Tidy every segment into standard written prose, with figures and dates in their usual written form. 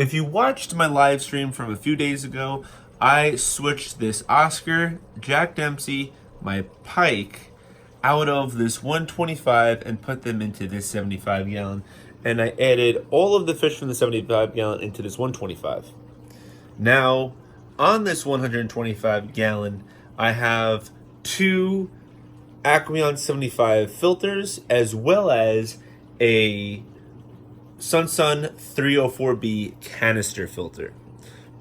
If you watched my live stream from a few days ago, I switched this Oscar, Jack Dempsey, my pike, out of this 125 and put them into this 75 gallon. And I added all of the fish from the 75 gallon into this 125. Now, on this 125 gallon, I have two Aqueon 75 filters as well as a SUNSUN 304B canister filter.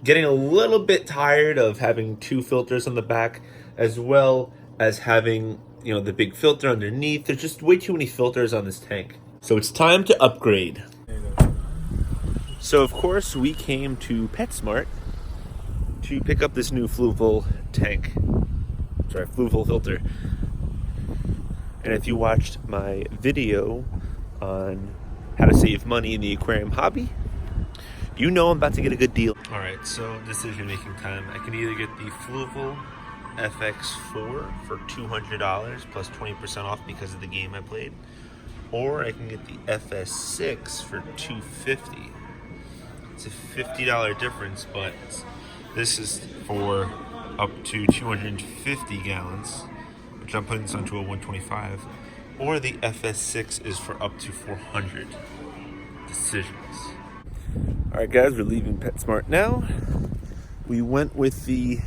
Getting a little bit tired of having two filters on the back as well as having, you know, the big filter underneath. There's just way too many filters on this tank. So it's time to upgrade. So of course we came to Petsmart to pick up this new Fluval tank. Sorry, Fluval filter. And if you watched my video on how to save money in the aquarium hobby, you know I'm about to get a good deal. All right, so decision making time. I can either get the Fluval FX4 for $200 plus 20% off because of the game I played, or I can get the FS6 for $250. It's a $50 difference, but this is for up to 250 gallons, which I'm putting this onto a 125, or the FS6 is for up to 400. Decisions. All right, guys, we're leaving PetSmart now. We went with the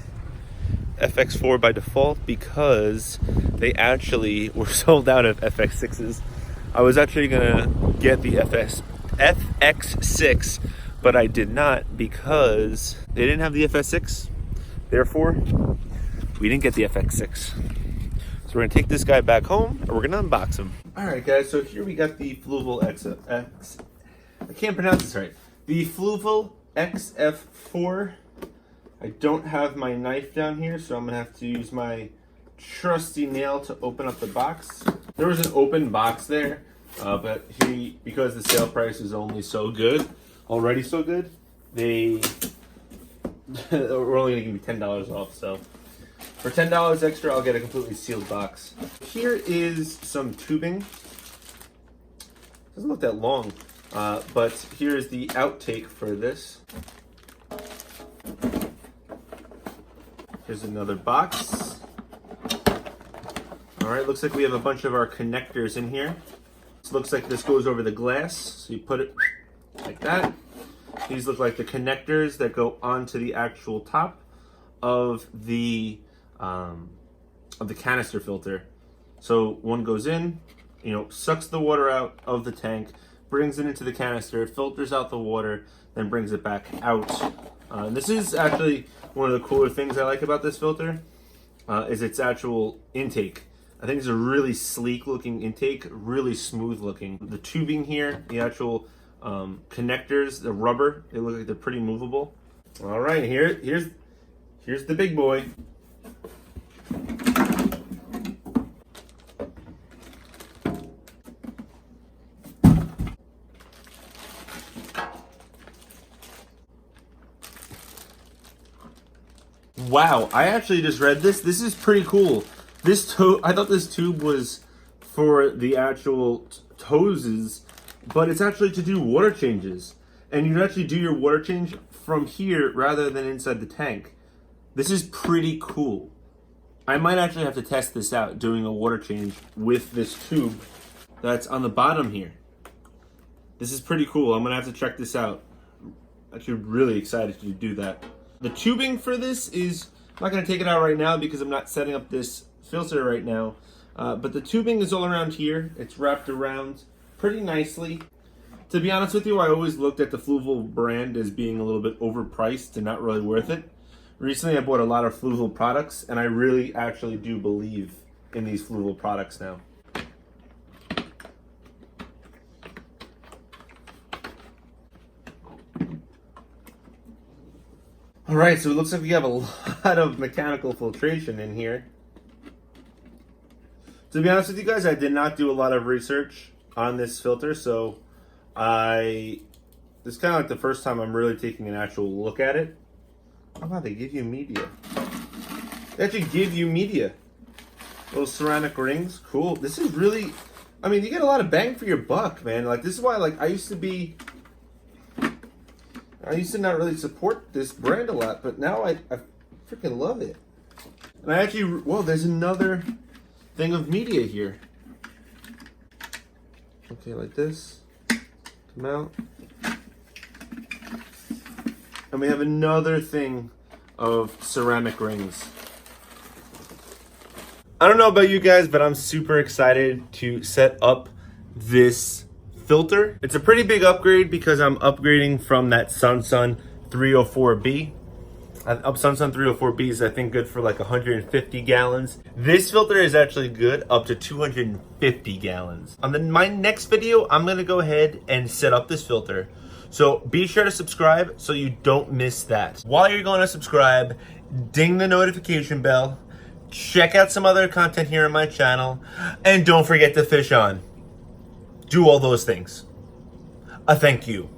FX4 by default because they actually were sold out of FX6s. I was actually gonna get the FX6, but I did not because they didn't have the FS6. Therefore, we didn't get the FX6. So we're gonna take this guy back home and we're gonna unbox him. All right, guys, so here we got the Fluval I can't pronounce this right. The Fluval XF4. I don't have my knife down here, so I'm gonna have to use my trusty nail to open up the box. There was an open box there, but because the sale price is only so good, already so good, we're only gonna give me $10 off. So for $10 extra, I'll get a completely sealed box. Here is some tubing. Doesn't look that long, but here's the outtake for this. Here's another box. All right, looks like we have a bunch of our connectors in here. This looks like this goes over the glass, so you put it like that. These look like the connectors that go onto the actual top of the canister filter. So one goes in, you know, sucks the water out of the tank, brings it into the canister, filters out the water, then brings it back out. This is actually one of the cooler things I like about this filter, is its actual intake. I think it's a really sleek looking intake, really smooth looking. The tubing here, the actual connectors, the rubber, they look like they're pretty movable. All right, here's the big boy. Wow, I actually just read this. This is pretty cool. I thought this tube was for the actual hoses, but it's actually to do water changes. And you can actually do your water change from here rather than inside the tank. This is pretty cool. I might actually have to test this out, doing a water change with this tube that's on the bottom here. This is pretty cool. I'm gonna have to check this out. I'm actually really excited to do that. The tubing for this is, I'm not going to take it out right now because I'm not setting up this filter right now, but the tubing is all around here. It's wrapped around pretty nicely. To be honest with you, I always looked at the Fluval brand as being a little bit overpriced and not really worth it. Recently I bought a lot of Fluval products and I really actually do believe in these Fluval products now. All right, so it looks like we have a lot of mechanical filtration in here. To be honest with you guys, I did not do a lot of research on this filter, so this is kind of like the first time I'm really taking an actual look at it. Oh wow, they give you media. They actually give you media. Little ceramic rings, cool. This is really, I mean, you get a lot of bang for your buck, man. Like, this is why, like, I used to be I used to not really support this brand a lot, but now I freaking love it. And I actually, whoa, there's another thing of media here. Okay, like this. Come out. And we have another thing of ceramic rings. I don't know about you guys, but I'm super excited to set up this filter. It's a pretty big upgrade because I'm upgrading from that SUNSUN 304B. SUNSUN 304B is, I think, good for like 150 gallons. This filter is actually good up to 250 gallons. On my next video, I'm gonna go ahead and set up this filter. So be sure to subscribe so you don't miss that. While you're going to subscribe, ding the notification bell, check out some other content here on my channel, and don't forget to fish on. Do all those things. Thank you.